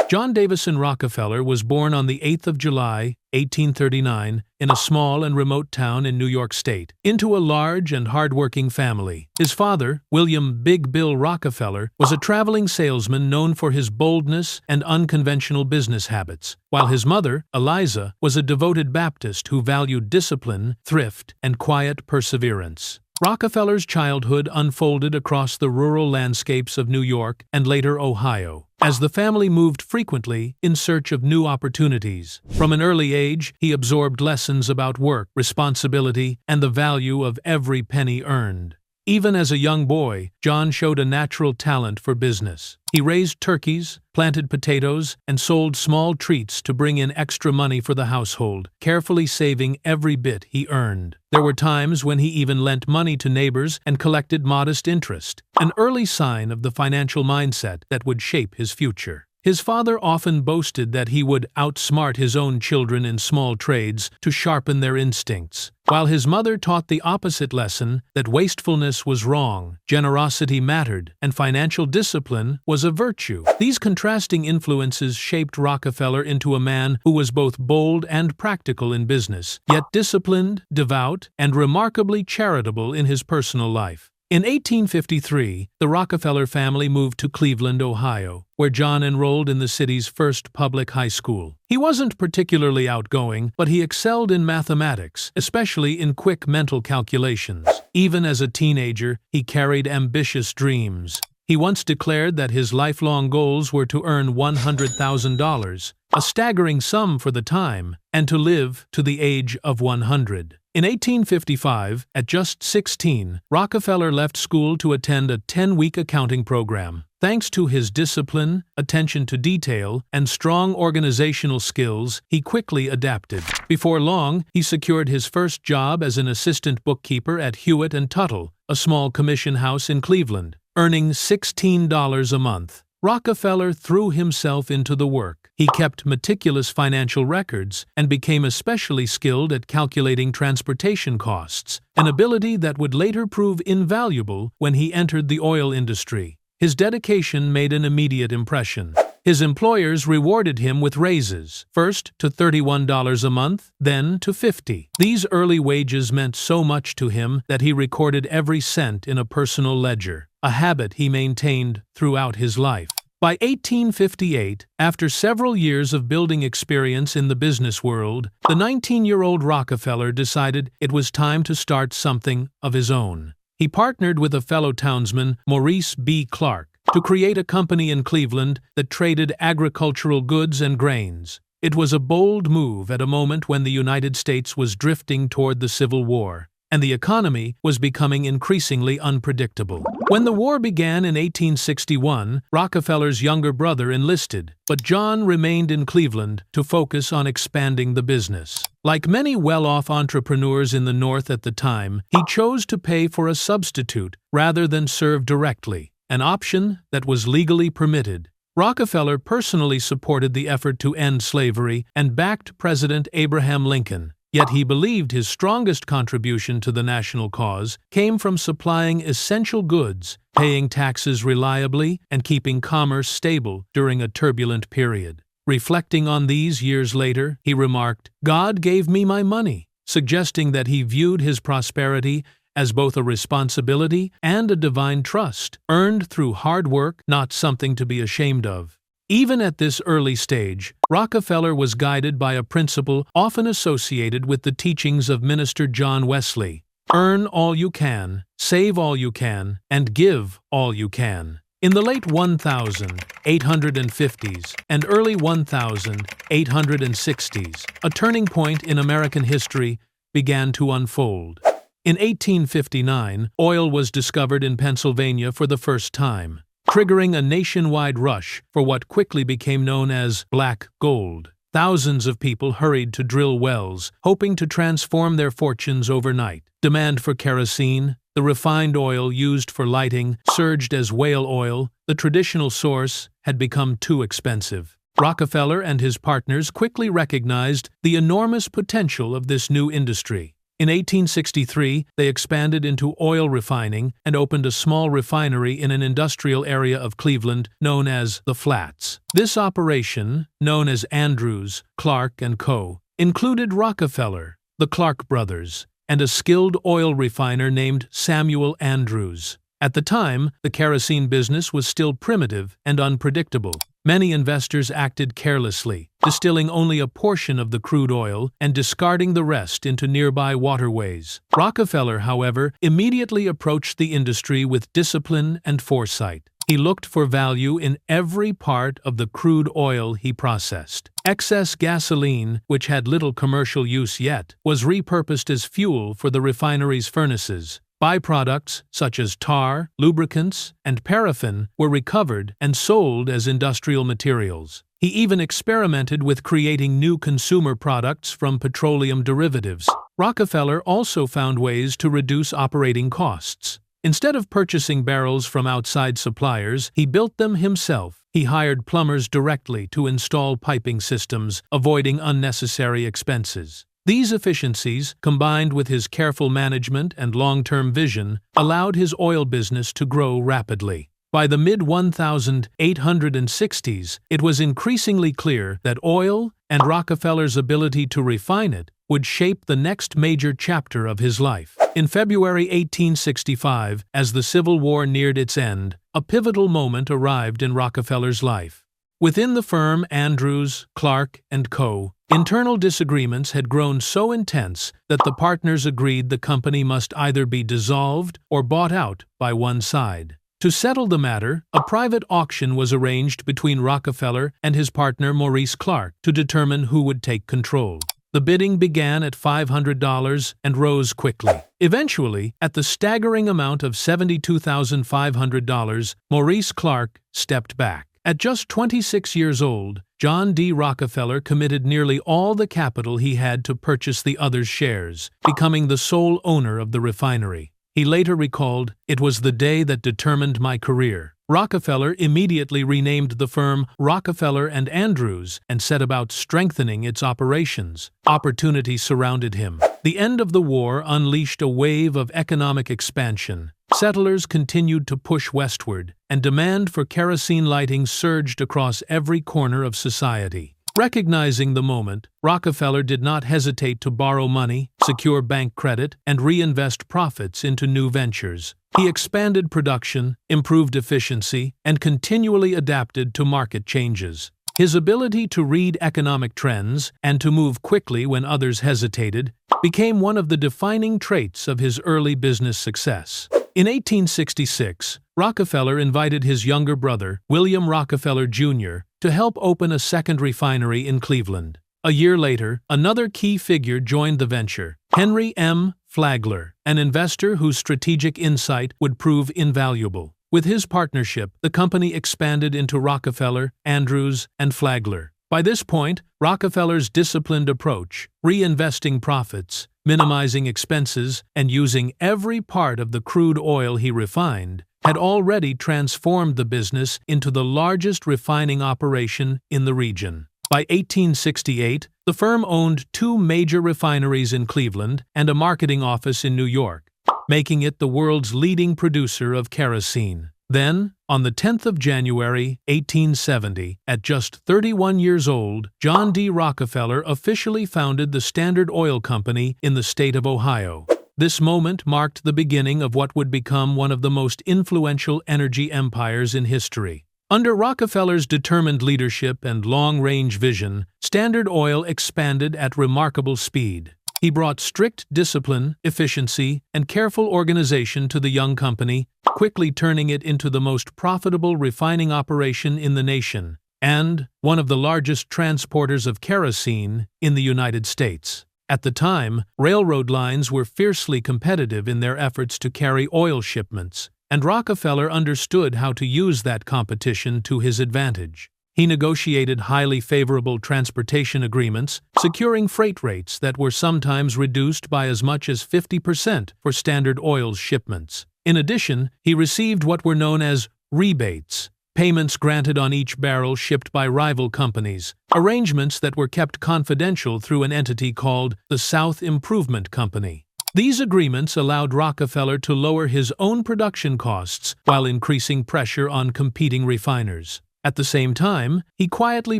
John Davison Rockefeller was born on the 8th of July, 1839, in a small and remote town in New York State, into a large and hardworking family. His father, William "Big Bill" Rockefeller, was a traveling salesman known for his boldness and unconventional business habits, while his mother, Eliza, was a devoted Baptist who valued discipline, thrift, and quiet perseverance. Rockefeller's childhood unfolded across the rural landscapes of New York and later Ohio, as the family moved frequently in search of new opportunities. From an early age, he absorbed lessons about work, responsibility, and the value of every penny earned. Even as a young boy, John showed a natural talent for business. He raised turkeys, planted potatoes, and sold small treats to bring in extra money for the household, carefully saving every bit he earned. There were times when he even lent money to neighbors and collected modest interest, an early sign of the financial mindset that would shape his future. His father often boasted that he would outsmart his own children in small trades to sharpen their instincts, while his mother taught the opposite lesson, that wastefulness was wrong, generosity mattered, and financial discipline was a virtue. These contrasting influences shaped Rockefeller into a man who was both bold and practical in business, yet disciplined, devout, and remarkably charitable in his personal life. In 1853, the Rockefeller family moved to Cleveland, Ohio, where John enrolled in the city's first public high school. He wasn't particularly outgoing, but he excelled in mathematics, especially in quick mental calculations. Even as a teenager, he carried ambitious dreams. He once declared that his lifelong goals were to earn $100,000, a staggering sum for the time, and to live to the age of 100. In 1855, at just 16, Rockefeller left school to attend a 10-week accounting program. Thanks to his discipline, attention to detail, and strong organizational skills, he quickly adapted. Before long, he secured his first job as an assistant bookkeeper at Hewitt & Tuttle, a small commission house in Cleveland, earning $16 a month. Rockefeller threw himself into the work. He kept meticulous financial records and became especially skilled at calculating transportation costs, an ability that would later prove invaluable when he entered the oil industry. His dedication made an immediate impression. His employers rewarded him with raises, first to $31 a month, then to $50. These early wages meant so much to him that he recorded every cent in a personal ledger, a habit he maintained throughout his life. By 1858, after several years of building experience in the business world, the 19-year-old Rockefeller decided it was time to start something of his own. He partnered with a fellow townsman, Maurice B. Clark, to create a company in Cleveland that traded agricultural goods and grains. It was a bold move at a moment when the United States was drifting toward the Civil War, and the economy was becoming increasingly unpredictable. When the war began in 1861, Rockefeller's younger brother enlisted, but John remained in Cleveland to focus on expanding the business. Like many well-off entrepreneurs in the North at the time, he chose to pay for a substitute rather than serve directly, an option that was legally permitted. Rockefeller personally supported the effort to end slavery and backed President Abraham Lincoln. Yet he believed his strongest contribution to the national cause came from supplying essential goods, paying taxes reliably, and keeping commerce stable during a turbulent period. Reflecting on these years later, he remarked, "God gave me my money," suggesting that he viewed his prosperity as both a responsibility and a divine trust, earned through hard work, not something to be ashamed of. Even at this early stage, Rockefeller was guided by a principle often associated with the teachings of Minister John Wesley: earn all you can, save all you can, and give all you can. In the late 1850s and early 1860s, a turning point in American history began to unfold. In 1859, oil was discovered in Pennsylvania for the first time, triggering a nationwide rush for what quickly became known as black gold. Thousands of people hurried to drill wells, hoping to transform their fortunes overnight. Demand for kerosene, the refined oil used for lighting, surged as whale oil, the traditional source, had become too expensive. Rockefeller and his partners quickly recognized the enormous potential of this new industry. In 1863, they expanded into oil refining and opened a small refinery in an industrial area of Cleveland known as the Flats. This operation, known as Andrews, Clark & Co., included Rockefeller, the Clark brothers, and a skilled oil refiner named Samuel Andrews. At the time, the kerosene business was still primitive and unpredictable. Many investors acted carelessly, distilling only a portion of the crude oil and discarding the rest into nearby waterways. Rockefeller, however, immediately approached the industry with discipline and foresight. He looked for value in every part of the crude oil he processed. Excess gasoline, which had little commercial use yet, was repurposed as fuel for the refinery's furnaces. Byproducts, such as tar, lubricants, and paraffin, were recovered and sold as industrial materials. He even experimented with creating new consumer products from petroleum derivatives. Rockefeller also found ways to reduce operating costs. Instead of purchasing barrels from outside suppliers, he built them himself. He hired plumbers directly to install piping systems, avoiding unnecessary expenses. These efficiencies, combined with his careful management and long-term vision, allowed his oil business to grow rapidly. By the mid-1860s, it was increasingly clear that oil and Rockefeller's ability to refine it would shape the next major chapter of his life. In February 1865, as the Civil War neared its end, a pivotal moment arrived in Rockefeller's life. Within the firm Andrews, Clark & Co., internal disagreements had grown so intense that the partners agreed the company must either be dissolved or bought out by one side. To settle the matter, a private auction was arranged between Rockefeller and his partner Maurice Clark to determine who would take control. The bidding began at $500 and rose quickly. Eventually, at the staggering amount of $72,500, Maurice Clark stepped back. At just 26 years old, John D. Rockefeller committed nearly all the capital he had to purchase the other's shares, becoming the sole owner of the refinery. He later recalled, "It was the day that determined my career." Rockefeller immediately renamed the firm Rockefeller and Andrews and set about strengthening its operations. Opportunity surrounded him. The end of the war unleashed a wave of economic expansion. Settlers continued to push westward, and demand for kerosene lighting surged across every corner of society. Recognizing the moment, Rockefeller did not hesitate to borrow money, secure bank credit, and reinvest profits into new ventures. He expanded production, improved efficiency, and continually adapted to market changes. His ability to read economic trends and to move quickly when others hesitated became one of the defining traits of his early business success. In 1866, Rockefeller invited his younger brother, William Rockefeller Jr., to help open a second refinery in Cleveland. A year later, another key figure joined the venture, Henry M. Flagler, an investor whose strategic insight would prove invaluable. With his partnership, the company expanded into Rockefeller, Andrews, and Flagler. By this point, Rockefeller's disciplined approach, reinvesting profits, minimizing expenses, and using every part of the crude oil he refined, had already transformed the business into the largest refining operation in the region. By 1868, the firm owned two major refineries in Cleveland and a marketing office in New York, making it the world's leading producer of kerosene. Then, on the 10th of January, 1870, at just 31 years old, John D. Rockefeller officially founded the Standard Oil Company in the state of Ohio. This moment marked the beginning of what would become one of the most influential energy empires in history. Under Rockefeller's determined leadership and long-range vision, Standard Oil expanded at remarkable speed. He brought strict discipline, efficiency, and careful organization to the young company, quickly turning it into the most profitable refining operation in the nation, and one of the largest transporters of kerosene in the United States. At the time, railroad lines were fiercely competitive in their efforts to carry oil shipments, and Rockefeller understood how to use that competition to his advantage. He negotiated highly favorable transportation agreements, securing freight rates that were sometimes reduced by as much as 50% for Standard Oil's shipments. In addition, he received what were known as rebates, payments granted on each barrel shipped by rival companies, arrangements that were kept confidential through an entity called the South Improvement Company. These agreements allowed Rockefeller to lower his own production costs while increasing pressure on competing refiners. At the same time, he quietly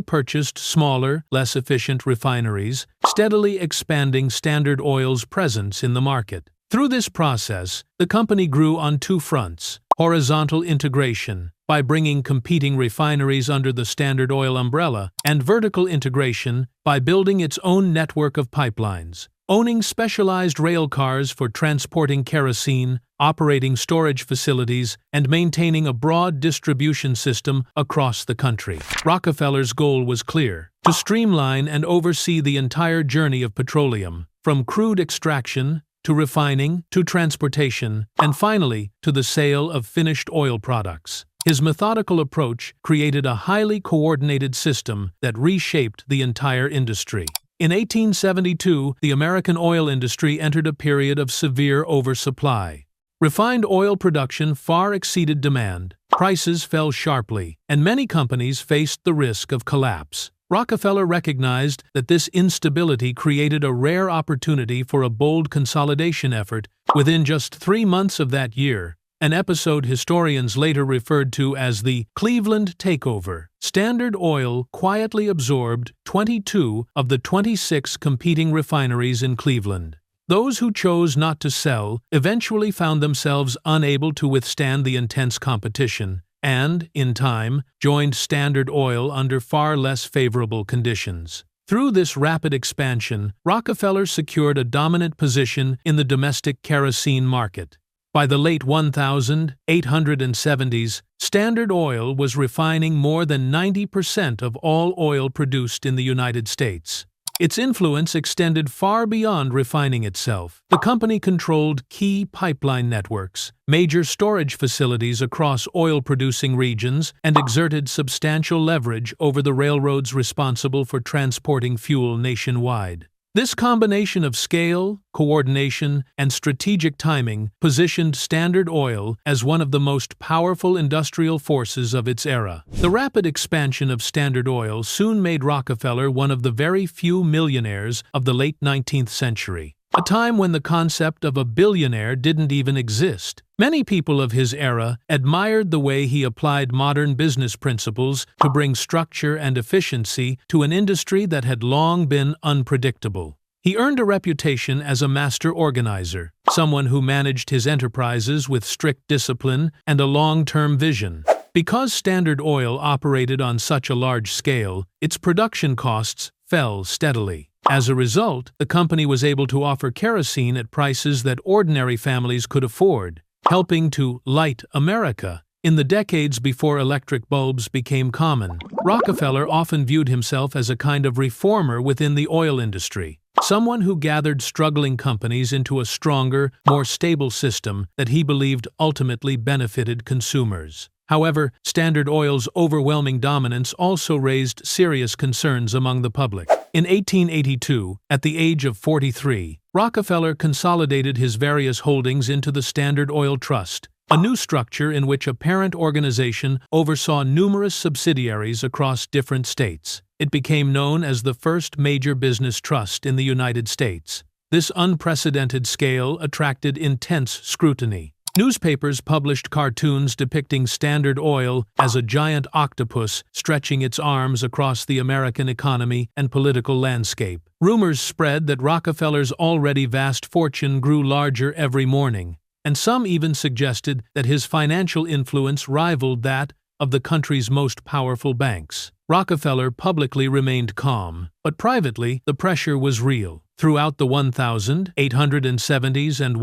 purchased smaller, less efficient refineries, steadily expanding Standard Oil's presence in the market. Through this process, the company grew on two fronts: horizontal integration, by bringing competing refineries under the Standard Oil umbrella, and vertical integration, by building its own network of pipelines. Owning specialized rail cars for transporting kerosene, operating storage facilities, and maintaining a broad distribution system across the country. Rockefeller's goal was clear: to streamline and oversee the entire journey of petroleum, from crude extraction to refining to transportation, and finally to the sale of finished oil products. His methodical approach created a highly coordinated system that reshaped the entire industry. In 1872, the American oil industry entered a period of severe oversupply. Refined oil production far exceeded demand, prices fell sharply, and many companies faced the risk of collapse. Rockefeller recognized that this instability created a rare opportunity for a bold consolidation effort. Within just 3 months of that year, an episode historians later referred to as the Cleveland Takeover, Standard Oil quietly absorbed 22 of the 26 competing refineries in Cleveland. Those who chose not to sell eventually found themselves unable to withstand the intense competition and, in time, joined Standard Oil under far less favorable conditions. Through this rapid expansion, Rockefeller secured a dominant position in the domestic kerosene market. By the late 1870s, Standard Oil was refining more than 90% of all oil produced in the United States. Its influence extended far beyond refining itself. The company controlled key pipeline networks, major storage facilities across oil-producing regions, and exerted substantial leverage over the railroads responsible for transporting fuel nationwide. This combination of scale, coordination, and strategic timing positioned Standard Oil as one of the most powerful industrial forces of its era. The rapid expansion of Standard Oil soon made Rockefeller one of the very few millionaires of the late 19th century, a time when the concept of a billionaire didn't even exist. Many people of his era admired the way he applied modern business principles to bring structure and efficiency to an industry that had long been unpredictable. He earned a reputation as a master organizer, someone who managed his enterprises with strict discipline and a long-term vision. Because Standard Oil operated on such a large scale, its production costs fell steadily. As a result, the company was able to offer kerosene at prices that ordinary families could afford, helping to light America. In the decades before electric bulbs became common, Rockefeller often viewed himself as a kind of reformer within the oil industry, someone who gathered struggling companies into a stronger, more stable system that he believed ultimately benefited consumers. However, Standard Oil's overwhelming dominance also raised serious concerns among the public. In 1882, at the age of 43, Rockefeller consolidated his various holdings into the Standard Oil Trust, a new structure in which a parent organization oversaw numerous subsidiaries across different states. It became known as the first major business trust in the United States. This unprecedented scale attracted intense scrutiny. Newspapers published cartoons depicting Standard Oil as a giant octopus stretching its arms across the American economy and political landscape. Rumors spread that Rockefeller's already vast fortune grew larger every morning, and some even suggested that his financial influence rivaled that of the country's most powerful banks. Rockefeller publicly remained calm, but privately the pressure was real. Throughout the 1870s and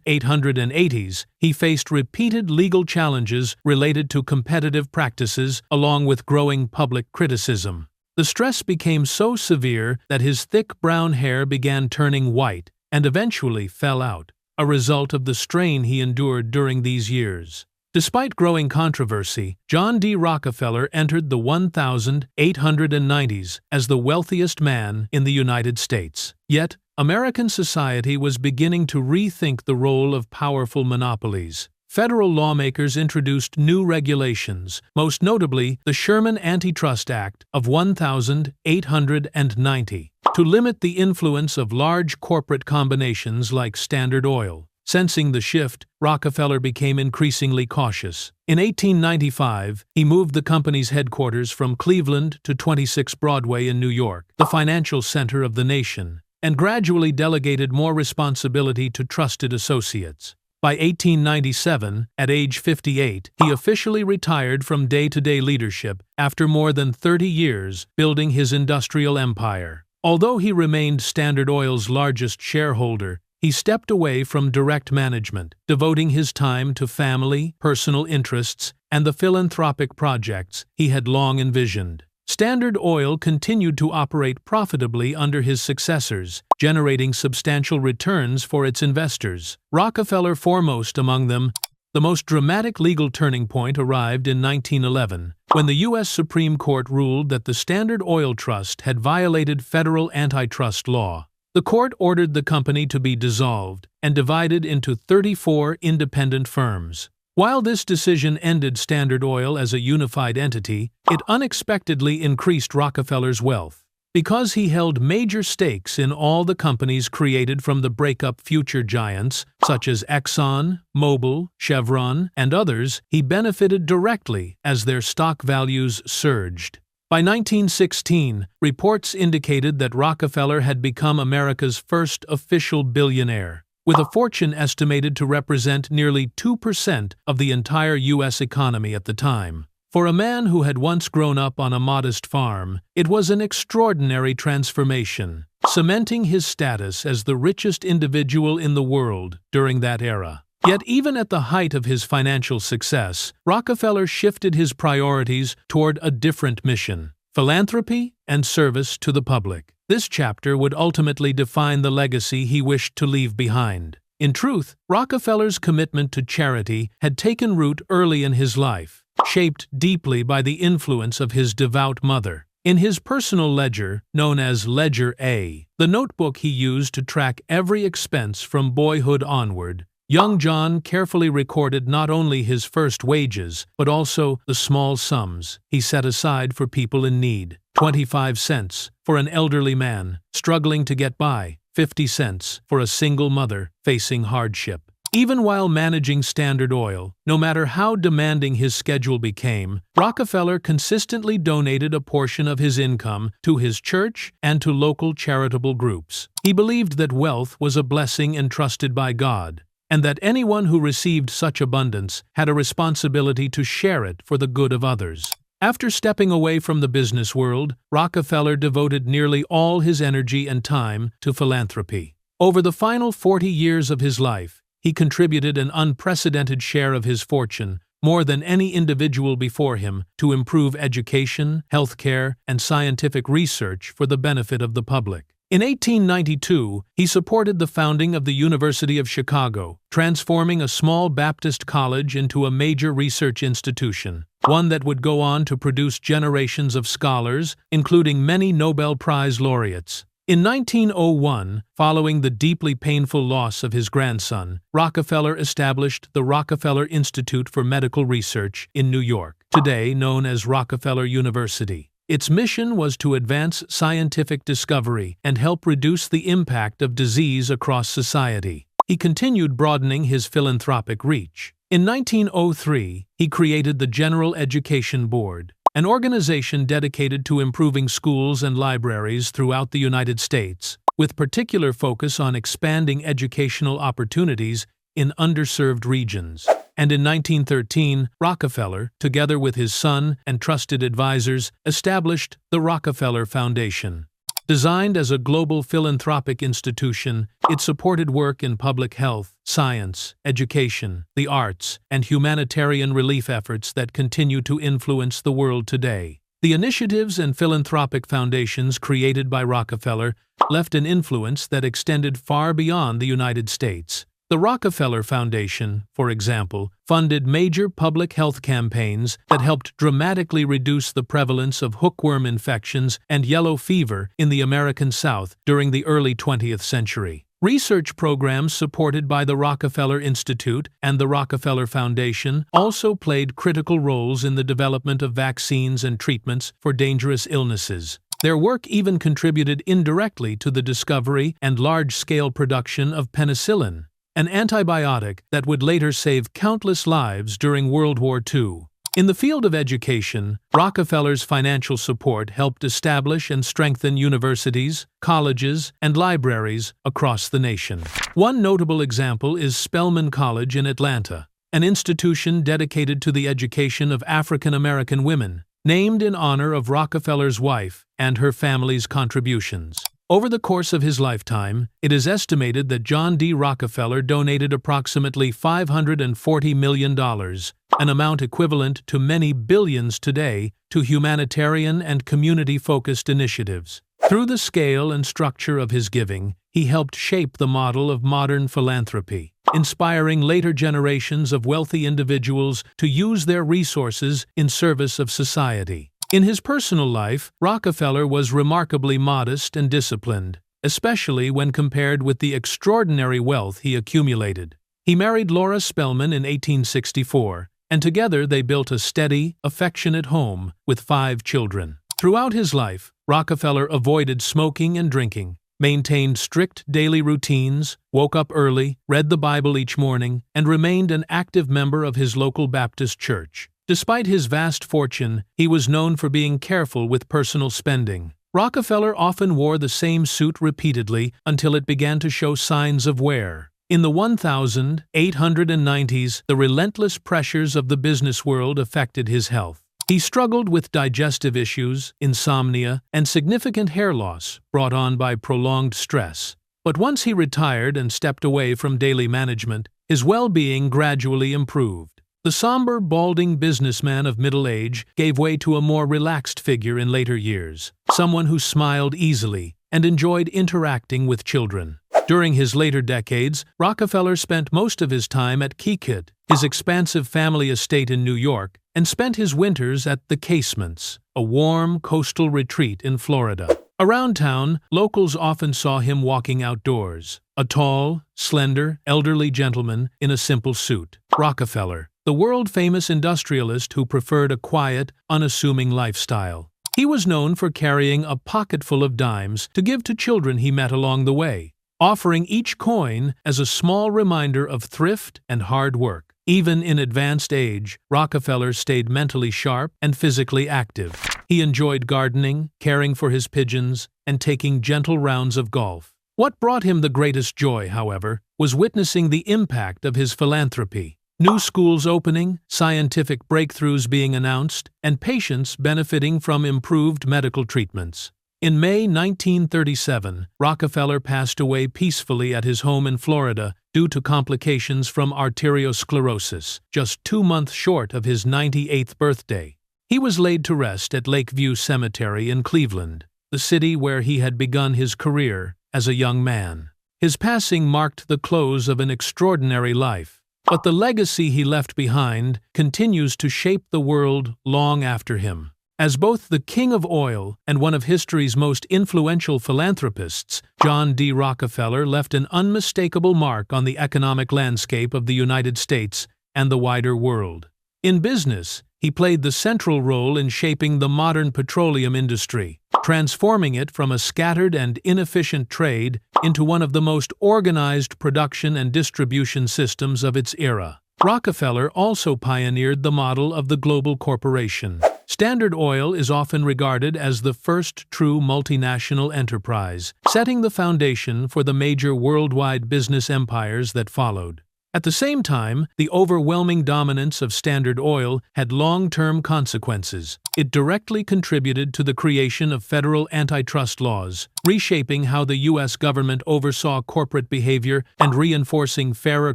1880s, he faced repeated legal challenges related to competitive practices along with growing public criticism. The stress became so severe that his thick brown hair began turning white and eventually fell out, a result of the strain he endured during these years. Despite growing controversy, John D. Rockefeller entered the 1890s as the wealthiest man in the United States. Yet, American society was beginning to rethink the role of powerful monopolies. Federal lawmakers introduced new regulations, most notably the Sherman Antitrust Act of 1890. to limit the influence of large corporate combinations like Standard Oil. Sensing the shift, Rockefeller became increasingly cautious. In 1895, he moved the company's headquarters from Cleveland to 26 Broadway in New York, the financial center of the nation, and gradually delegated more responsibility to trusted associates. By 1897, at age 58, he officially retired from day-to-day leadership after more than 30 years building his industrial empire. Although he remained Standard Oil's largest shareholder, he stepped away from direct management, devoting his time to family, personal interests, and the philanthropic projects he had long envisioned. Standard Oil continued to operate profitably under his successors, generating substantial returns for its investors. Rockefeller foremost among them. The most dramatic legal turning point arrived in 1911, when the U.S. Supreme Court ruled that the Standard Oil Trust had violated federal antitrust law. The court ordered the company to be dissolved and divided into 34 independent firms. While this decision ended Standard Oil as a unified entity, it unexpectedly increased Rockefeller's wealth. Because he held major stakes in all the companies created from the breakup future giants, such as Exxon, Mobil, Chevron, and others, he benefited directly as their stock values surged. By 1916, reports indicated that Rockefeller had become America's first official billionaire, with a fortune estimated to represent nearly 2% of the entire U.S. economy at the time. For a man who had once grown up on a modest farm, it was an extraordinary transformation, cementing his status as the richest individual in the world during that era. Yet even at the height of his financial success, Rockefeller shifted his priorities toward a different mission: philanthropy and service to the public. This chapter would ultimately define the legacy he wished to leave behind. In truth, Rockefeller's commitment to charity had taken root early in his life, shaped deeply by the influence of his devout mother. In his personal ledger, known as Ledger A, the notebook he used to track every expense from boyhood onward, young John carefully recorded not only his first wages, but also the small sums he set aside for people in need. 25 cents for an elderly man struggling to get by, 50 cents for a single mother facing hardship. Even while managing Standard Oil, no matter how demanding his schedule became, Rockefeller consistently donated a portion of his income to his church and to local charitable groups. He believed that wealth was a blessing entrusted by God, and that anyone who received such abundance had a responsibility to share it for the good of others. After stepping away from the business world, Rockefeller devoted nearly all his energy and time to philanthropy. Over the final 40 years of his life, he contributed an unprecedented share of his fortune, more than any individual before him, to improve education, healthcare, and scientific research for the benefit of the public. In 1892, he supported the founding of the University of Chicago, transforming a small Baptist college into a major research institution, one that would go on to produce generations of scholars, including many Nobel Prize laureates. In 1901, following the deeply painful loss of his grandson, Rockefeller established the Rockefeller Institute for Medical Research in New York, today known as Rockefeller University. Its mission was to advance scientific discovery and help reduce the impact of disease across society. He continued broadening his philanthropic reach. In 1903, he created the General Education Board, an organization dedicated to improving schools and libraries throughout the United States, with particular focus on expanding educational opportunities in underserved regions. And in 1913, Rockefeller, together with his son and trusted advisors, established the Rockefeller Foundation. Designed as a global philanthropic institution, it supported work in public health, science, education, the arts, and humanitarian relief efforts that continue to influence the world today. The initiatives and philanthropic foundations created by Rockefeller left an influence that extended far beyond the United States. The Rockefeller Foundation, for example, funded major public health campaigns that helped dramatically reduce the prevalence of hookworm infections and yellow fever in the American South during the early 20th century. Research programs supported by the Rockefeller Institute and the Rockefeller Foundation also played critical roles in the development of vaccines and treatments for dangerous illnesses. Their work even contributed indirectly to the discovery and large-scale production of penicillin, an antibiotic that would later save countless lives during World War II. In the field of education, Rockefeller's financial support helped establish and strengthen universities, colleges, and libraries across the nation. One notable example is Spelman College in Atlanta, an institution dedicated to the education of African American women, named in honor of Rockefeller's wife and her family's contributions. Over the course of his lifetime, it is estimated that John D. Rockefeller donated approximately $540 million, an amount equivalent to many billions today, to humanitarian and community-focused initiatives. Through the scale and structure of his giving, he helped shape the model of modern philanthropy, inspiring later generations of wealthy individuals to use their resources in service of society. In his personal life, Rockefeller was remarkably modest and disciplined, especially when compared with the extraordinary wealth he accumulated. He married Laura Spelman in 1864, and together they built a steady, affectionate home with 5 children. Throughout his life, Rockefeller avoided smoking and drinking, maintained strict daily routines, woke up early, read the Bible each morning, and remained an active member of his local Baptist church. Despite his vast fortune, he was known for being careful with personal spending. Rockefeller often wore the same suit repeatedly until it began to show signs of wear. In the 1890s, the relentless pressures of the business world affected his health. He struggled with digestive issues, insomnia, and significant hair loss brought on by prolonged stress. But once he retired and stepped away from daily management, his well-being gradually improved. The somber, balding businessman of middle age gave way to a more relaxed figure in later years, someone who smiled easily and enjoyed interacting with children. During his later decades, Rockefeller spent most of his time at Keycott, his expansive family estate in New York, and spent his winters at the Casements, a warm coastal retreat in Florida. Around town, locals often saw him walking outdoors, a tall, slender, elderly gentleman in a simple suit. Rockefeller, the world-famous industrialist who preferred a quiet, unassuming lifestyle. He was known for carrying a pocketful of dimes to give to children he met along the way, offering each coin as a small reminder of thrift and hard work. Even in advanced age, Rockefeller stayed mentally sharp and physically active. He enjoyed gardening, caring for his pigeons, and taking gentle rounds of golf. What brought him the greatest joy, however, was witnessing the impact of his philanthropy. New schools opening, scientific breakthroughs being announced, and patients benefiting from improved medical treatments. In May 1937, Rockefeller passed away peacefully at his home in Florida due to complications from arteriosclerosis, just 2 months short of his 98th birthday. He was laid to rest at Lakeview Cemetery in Cleveland, the city where he had begun his career as a young man. His passing marked the close of an extraordinary life. But the legacy he left behind continues to shape the world long after him. As both the king of oil and one of history's most influential philanthropists, John D. Rockefeller left an unmistakable mark on the economic landscape of the United States and the wider world. In business, he played the central role in shaping the modern petroleum industry, transforming it from a scattered and inefficient trade into one of the most organized production and distribution systems of its era. Rockefeller also pioneered the model of the global corporation. Standard Oil is often regarded as the first true multinational enterprise, setting the foundation for the major worldwide business empires that followed. At the same time, the overwhelming dominance of Standard Oil had long-term consequences. It directly contributed to the creation of federal antitrust laws, reshaping how the U.S. government oversaw corporate behavior and reinforcing fairer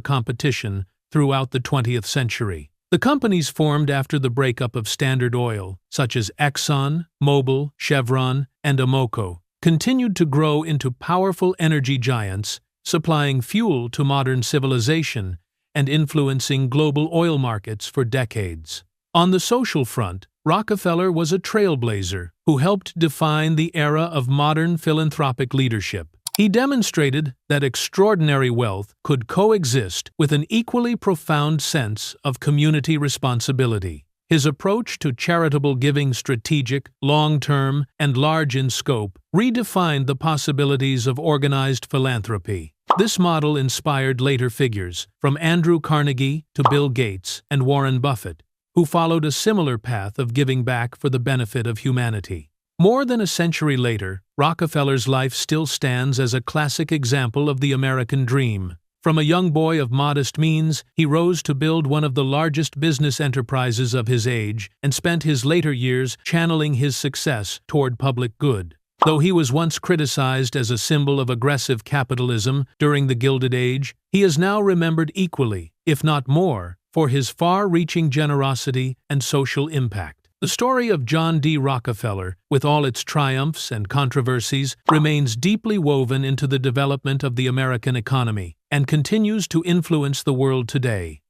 competition throughout the 20th century. The companies formed after the breakup of Standard Oil, such as Exxon, Mobil, Chevron, and Amoco, continued to grow into powerful energy giants, supplying fuel to modern civilization and influencing global oil markets for decades. On the social front, Rockefeller was a trailblazer who helped define the era of modern philanthropic leadership. He demonstrated that extraordinary wealth could coexist with an equally profound sense of community responsibility. His approach to charitable giving, strategic, long-term, and large in scope, redefined the possibilities of organized philanthropy. This model inspired later figures, from Andrew Carnegie to Bill Gates and Warren Buffett, who followed a similar path of giving back for the benefit of humanity. More than a century later, Rockefeller's life still stands as a classic example of the American dream. From a young boy of modest means, he rose to build one of the largest business enterprises of his age and spent his later years channeling his success toward public good. Though he was once criticized as a symbol of aggressive capitalism during the Gilded Age, he is now remembered equally, if not more, for his far-reaching generosity and social impact. The story of John D. Rockefeller, with all its triumphs and controversies, remains deeply woven into the development of the American economy and continues to influence the world today.